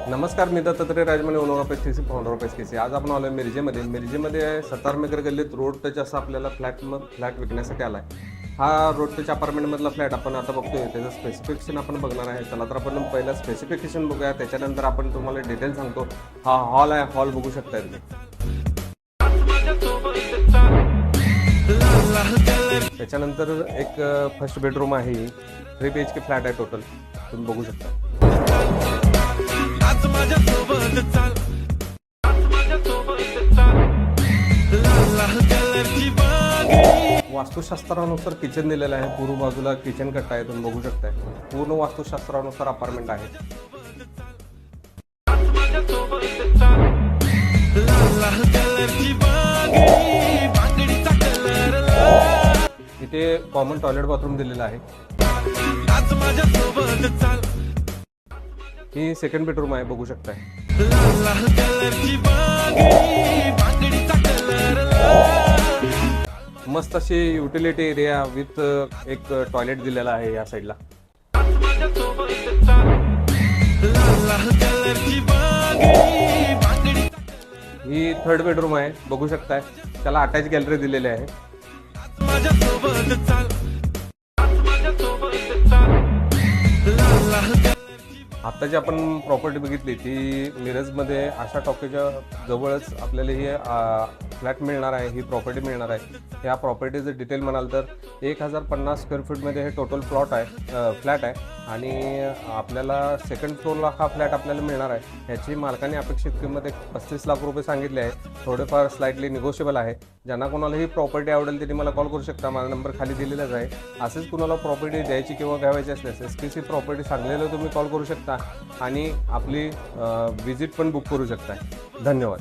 नमस्कार, मी Dattatray Rajmane, owner of STC, founder of STC. आज आपण आलोय मिरजेमध्ये सतारमेकर गल्लीत रोड टच असा आपल्याला फ्लॅट विकण्यासाठी आलाय. हा रोड टच अपार्टमेंटमधला फ्लॅट आपण आता बघतोय. त्याचं स्पेसिफिकेशन आपण बघणार आहे. चला तर आपण पहिलं स्पेसिफिकेशन बघूया, त्याच्यानंतर आपण तुम्हाला डिटेल सांगतो. हा हॉल आहे, हॉल बघू शकता तुम्ही. त्याच्यानंतर एक फर्स्ट बेडरूम आहे. 3 BHK फ्लॅट आहे टोटल, तुम्ही बघू शकता. वास्तुशास्त्रानुसार किचन दिलेलं आहे. पूर्व बाजूला किचन कट्टा आहे, तुम्ही बघू शकताय. पूर्ण वास्तुशास्त्रानुसार अपार्टमेंट आहे. इथे कॉमन टॉयलेट बाथरूम दिलेलं आहे. ही सेकंड बेडरूम आहे, बघू शकताय. मस्त अशी युटिलिटी एरिया विथ एक टॉयलेट दिलेला आहे या साईडला. ही थर्ड बेडरूम आहे, बघू शकताय. त्याला अटॅच गॅलरी दिलेली आहे. आता जी आपण प्रॉपर्टी बघितली ती मिरजमध्ये आशा टॉकीच्या जवळच आपल्याला ही फ्लॅट मिळणार आहे, ही प्रॉपर्टी मिळणार आहे. ह्या प्रॉपर्टीचं डिटेल म्हणाल तर 1050 स्क्वेअर फीटमध्ये हे टोटल फ्लॅट आहे आणि आपल्याला सेकंड फ्लोअरला हा फ्लॅट आपल्याला मिळणार आहे. ह्याची मालकाने अपेक्षित किंमत 35 लाख रुपये सांगितले आहे. थोडेफार स्लाइटली निगोशिएबल आहे. ज्यांना कोणाला ही प्रॉपर्टी आवडेल त्यांनी मला कॉल करू शकता. माझा नंबर खाली दिलेलाच आहे. असेच कुणाला प्रॉपर्टी द्यायची किंवा घ्यावायची असल्यास एसटीसी प्रॉपर्टी सांगलेलं तुम्ही कॉल करू शकता आणि आपली विजिट पण बुक करू शकता. धन्यवाद.